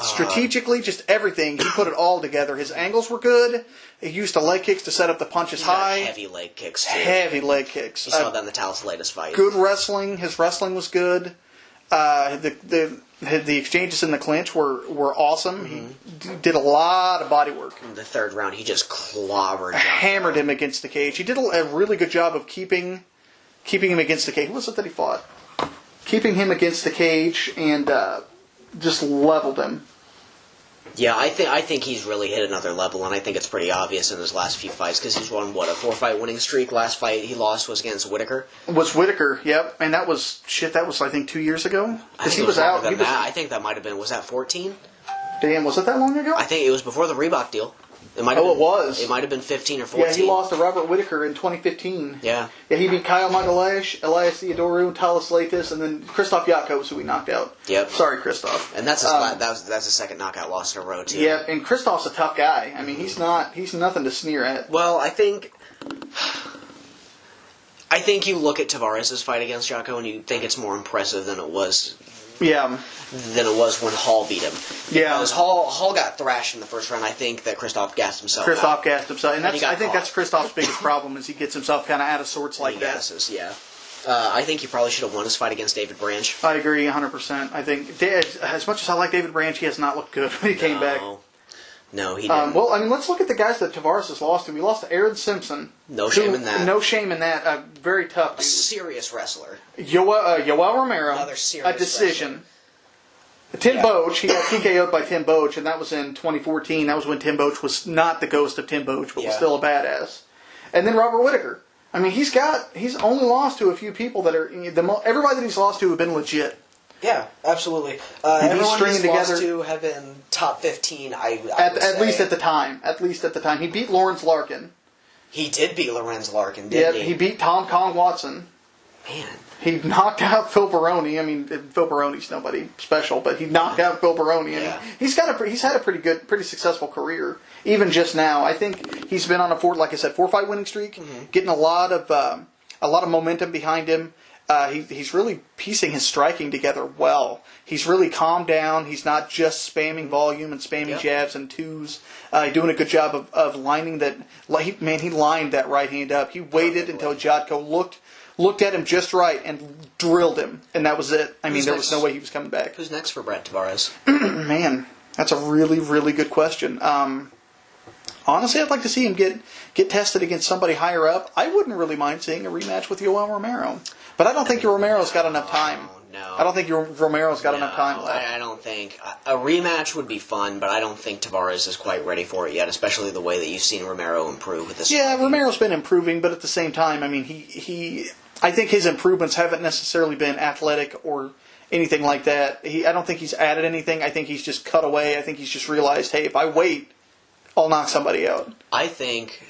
Strategically, just everything. He put it all together. His angles were good. He used the leg kicks to set up the punches high. Heavy leg kicks, too. Heavy leg kicks. You saw that in the Talis' latest fight. Good wrestling. His wrestling was good. The exchanges in the clinch were awesome. Mm-hmm. He did a lot of body work. In the third round, he just clobbered. Hammered him against the cage. He did a really good job of keeping him against the cage. Who was it that he fought? Keeping him against the cage and just leveled him. Yeah, I think he's really hit another level, and I think it's pretty obvious in his last few fights because he's won, a 4-fight winning streak. Last fight he lost was against Whitaker. Was Whitaker, yep. And that was, I think, 2 years ago? Because he was out. I think that might have been, was that 14? Damn, was it that long ago? I think it was before the Reebok deal. It was. It might have been 15 or 14. Yeah, he lost to Robert Whitaker in 2015. Yeah. Yeah, he beat Kyle Magalash, Elias Theodoru, Talis Latis, and then Christoph Yatkos, who he knocked out. Yep. Sorry, Christoph. And that's his second knockout loss in a row, too. Yeah, and Christoph's a tough guy. I mean, he's nothing to sneer at. Well, I think you look at Tavares' fight against Jocko and you think it's more impressive than it was. Yeah. Than it was when Hall beat him. Yeah. Because Hall got thrashed in the first round. I think that Christoph gassed himself. And I think that's Christoph's biggest problem is he gets himself kind of out of sorts like that. Gasses, yeah. I think he probably should have won his fight against David Branch. I agree 100%. I think, as much as I like David Branch, he has not looked good when he came back. No, he didn't. Well, I mean, let's look at the guys that Tavares has lost to. He lost to Aaron Simpson. No shame in that. No shame in that. A very tough dude. A serious wrestler. Yoel Romero. Another serious a decision. Wrestler. Tim Boach, he got TKO'd by Tim Boach, and that was in 2014. That was when Tim Boach was not the ghost of Tim Boach, but was still a badass. And then Robert Whitaker. I mean, he's only lost to a few people that are, everybody that he's lost to have been legit. Yeah, absolutely. Everyone he's lost to have been top 15, at least at the time. He beat Lawrence Larkin. He did beat Lorenz Larkin, didn't he? Yeah, he beat Tom Kong Watson. Man. He knocked out Phil Baroni. I mean, Phil Baroni's nobody special, but he knocked out Phil Baroni. I mean, he's had a pretty successful career. Even just now, I think he's been on a 4-fight winning streak, getting a lot of momentum behind him. He's really piecing his striking together well. He's really calmed down. He's not just spamming volume and spamming jabs and twos. Doing a good job of lining that. He lined that right hand up. He waited until Jotko looked at him just right and drilled him, and that was it. I mean, there was no way he was coming back. Who's next for Brad Tavares? Man, that's a really, really good question. Honestly, I'd like to see him get tested against somebody higher up. I wouldn't really mind seeing a rematch with Yoel Romero, but I don't think Romero's got enough time. No. I don't think Romero's got enough time left. I don't don't think a rematch would be fun, but I don't think Tavares is quite ready for it yet, especially the way that you've seen Romero improve with this. Yeah, Romero's been improving, but at the same time, I mean, I think his improvements haven't necessarily been athletic or anything like that. I don't think he's added anything. I think he's just cut away. I think he's just realized, hey, if I wait, I'll knock somebody out. I think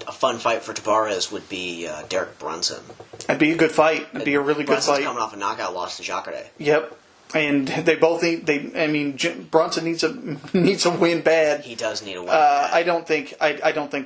a fun fight for Tavares would be Derek Brunson. It'd be a good fight. It'd be a really good Brunson's fight. coming off a knockout loss to Jacare. Yep. And they both need. Brunson needs a win bad. He does need a win. Bad. I don't think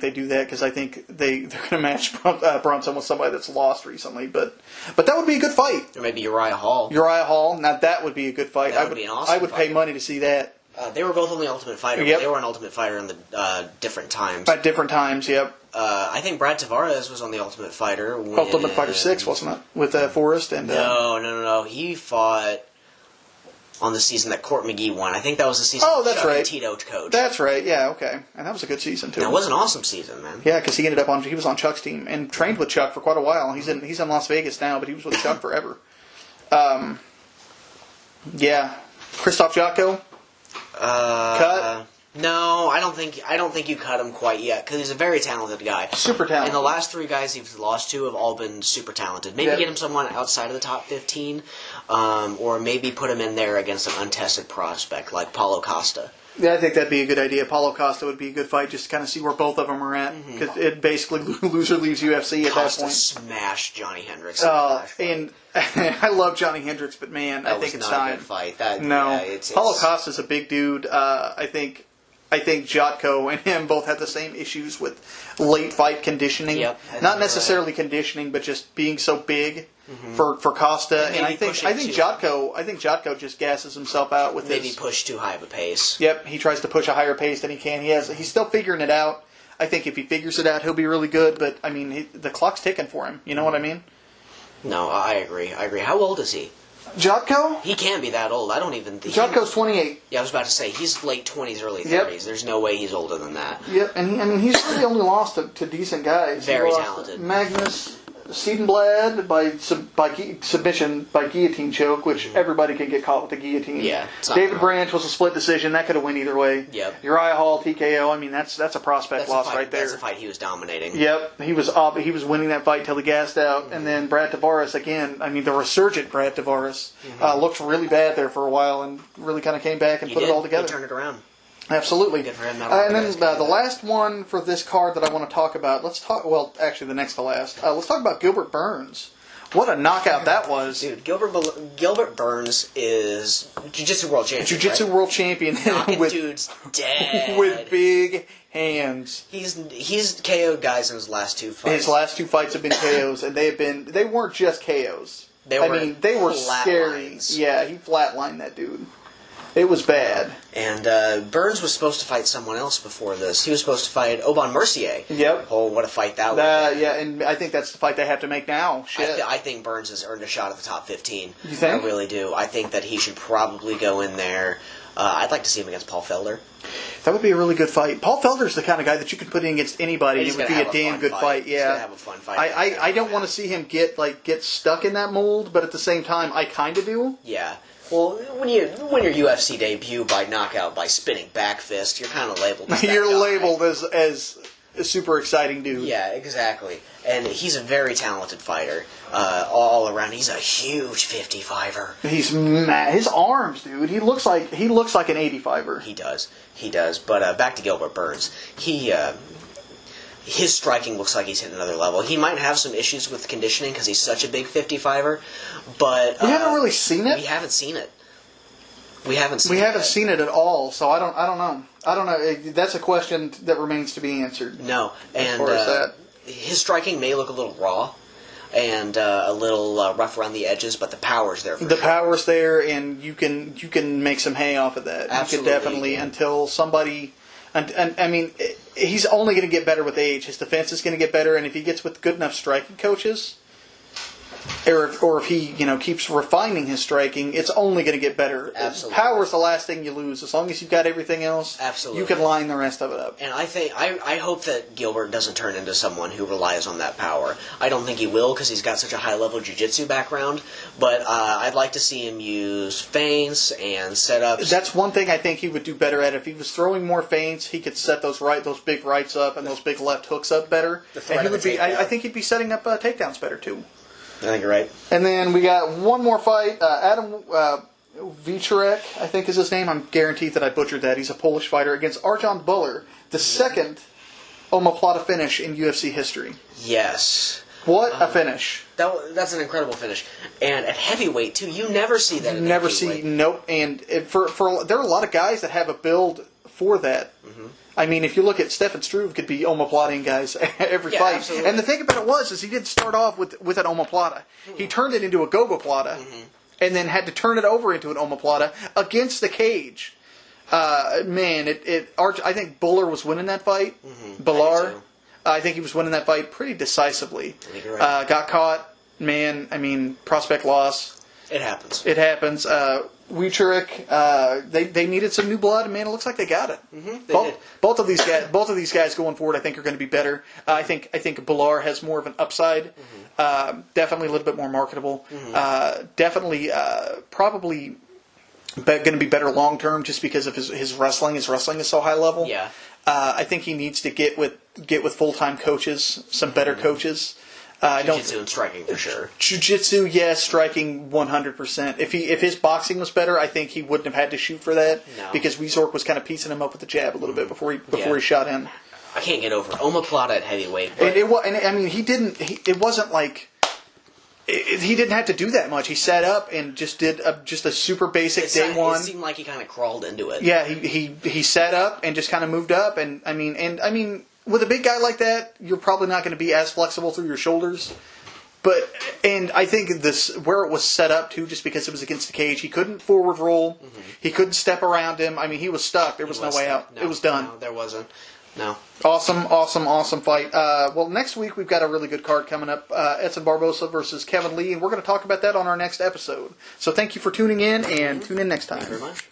they do that because I think they're going to match Brunson with somebody that's lost recently. But that would be a good fight. Or maybe Uriah Hall. Now that would be a good fight. That would be an awesome I would fight. pay money to see that. They were both on the Ultimate Fighter. Yep. They were on Ultimate Fighter in the different times. At different times, yep. I think Brad Tavares was on the Ultimate Fighter. Ultimate Fighter 6, wasn't it? With Forrest and... No. He fought on the season that Court McGee won. I think that was the season that's right. Tito coach. That's right, yeah, okay. And that was a good season, too. That was an awesome season, man. Yeah, because he was on Chuck's team and trained with Chuck for quite a while. He's in Las Vegas now, but he was with Chuck forever. Yeah. Christoph Jotko? Cut? No, I don't think you cut him quite yet because he's a very talented guy. Super talented. And the last 3 guys he's lost to have all been super talented. Maybe get him someone outside of the top 15, or maybe put him in there against an untested prospect like Paulo Costa. Yeah, I think that'd be a good idea. Paulo Costa would be a good fight just to kind of see where both of them are at. Because it basically loser leaves UFC at Costa that point. smashed Johnny Hendricks. And I love Johnny Hendricks, but man, I think it's time. That was not a good fight. Paulo Costa's a big dude. I think Jotko and him both had the same issues with late fight conditioning. Yep, Not necessarily conditioning, but just being so big for Costa. And I think Jotko just gasses himself out with maybe push too high of a pace. Yep, he tries to push a higher pace than he can. He's still figuring it out. I think if he figures it out, he'll be really good. But I mean, the clock's ticking for him. You know what I mean? No, I agree. How old is he? Jotko? He can't be that old. I don't even think. Jotko's 28. Yeah, I was about to say he's late 20s, early 30s. Yep. There's no way he's older than that. Yep, and he's really only lost to decent guys. Very he lost talented. Magnus Siedenblad by submission by guillotine choke, which everybody can get caught with the guillotine. Yeah. David Branch was a split decision. That could have went either way. Yep. Uriah Hall TKO. I mean, that's a prospect loss right there. That's a fight he was dominating. Yep, he was winning that fight till he gassed out, and then Brad Tavares again. I mean, the resurgent Brad Tavares looked really bad there for a while, and really kind of came back and put it all together. He turned it around. Absolutely. Good for him. And then the last one for this card that I want to talk about. Actually, the next to last. Let's talk about Gilbert Burns. What a knockout that was, dude! Gilbert Burns is Jiu-Jitsu world champion. Jiu-Jitsu world champion with dudes dead with big hands. He's KO'd guys in his last 2 fights. His last 2 fights have been KOs, and they weren't just KOs. They were scary. Lines. Yeah, he flatlined that dude. It was bad. And Burns was supposed to fight someone else before this. He was supposed to fight Oban Mercier. Yep. Oh, what a fight that was. Yeah, and I think that's the fight they have to make now. Shit. I think Burns has earned a shot at the top 15. You think? I really do. I think that he should probably go in there. I'd like to see him against Paul Felder. That would be a really good fight. Paul Felder's the kind of guy that you could put in against anybody. It would be a damn good fight. Yeah. He's gonna have a fun fight. I don't want to see him get stuck in that mold, but at the same time, I kind of do. Yeah. Well, when you win your UFC debut by knockout by spinning back fist, you're kind of labeled. You're labeled as a super exciting dude. Yeah, exactly. And he's a very talented fighter, all around. He's a huge 55er. He's mad. His arms, dude. He looks like an 85er. He does. But back to Gilbert Burns. His striking looks like he's hit another level. He might have some issues with conditioning because he's such a big 55er, but we haven't really seen it. We haven't seen it. We haven't seen it at all. So I don't know. That's a question that remains to be answered. No, and as far as that. His striking may look a little raw and a little rough around the edges, but the power's there. Power's there, and you can make some hay off of that. Absolutely, you can definitely until somebody. And I mean, he's only going to get better with age. His defense is going to get better, and if he gets with good enough striking coaches, or if he keeps refining his striking, it's only going to get better. Absolutely. Power's the last thing you lose. As long as you've got everything else, absolutely, you can line the rest of it up. And I hope that Gilbert doesn't turn into someone who relies on that power. I don't think he will because he's got such a high level jiu-jitsu background. But I'd like to see him use feints and setups. That's one thing I think he would do better at. If he was throwing more feints, he could set those big rights up and those big left hooks up better. And he would be. I think he'd be setting up takedowns better too. I think you're right. And then we got one more fight. Adam Wieczorek, I think is his name. I'm guaranteed that I butchered that. He's a Polish fighter against Arjan Buller, the second omoplata finish in UFC history. Yes. What a finish. That's an incredible finish. And at heavyweight, too. You never see that in never see, nope. And there are a lot of guys that have a build for that. Mm-hmm. I mean, if you look at Stefan Struve, could be omoplating guys every fight. Absolutely. And the thing about it is he didn't start off with an omoplata. Mm-hmm. He turned it into a gogoplata, and then had to turn it over into an omoplata against the cage. I think Buller was winning that fight. Mm-hmm. Buller, I think he was winning that fight pretty decisively. I think you're right. Got caught. Man, I mean, prospect loss. It happens. It happens. Wieczorek, they needed some new blood, and man, it looks like they got it. Mm-hmm. Both of these guys going forward, I think, are going to be better. I think Bilar has more of an upside. Mm-hmm. Definitely a little bit more marketable. Mm-hmm. Definitely, probably going to be better long term, just because of his wrestling. His wrestling is so high level. Yeah. I think he needs to get with full time coaches, some better coaches. Jiu-jitsu and striking for sure. Jiu-jitsu, yes. Striking, 100%. If his boxing was better, I think he wouldn't have had to shoot for that. No. Because Wieczorek was kind of piecing him up with the jab a little bit before he shot in. I can't get over omoplata at heavyweight. It wasn't like he didn't have to do that much. He sat up and just did just a super basic day one. It seemed like he kind of crawled into it. Yeah, he sat up and just kind of moved up, and I mean. With a big guy like that, you're probably not going to be as flexible through your shoulders. And I think where it was set up too, just because it was against the cage, he couldn't forward roll. Mm-hmm. He couldn't step around him. I mean, he was stuck. There was no way out. No, it was done. No, there wasn't. No. Awesome fight. Well, next week we've got a really good card coming up. Edson Barbosa versus Kevin Lee, and we're going to talk about that on our next episode. So thank you for tuning in, and tune in next time. Thank you very much.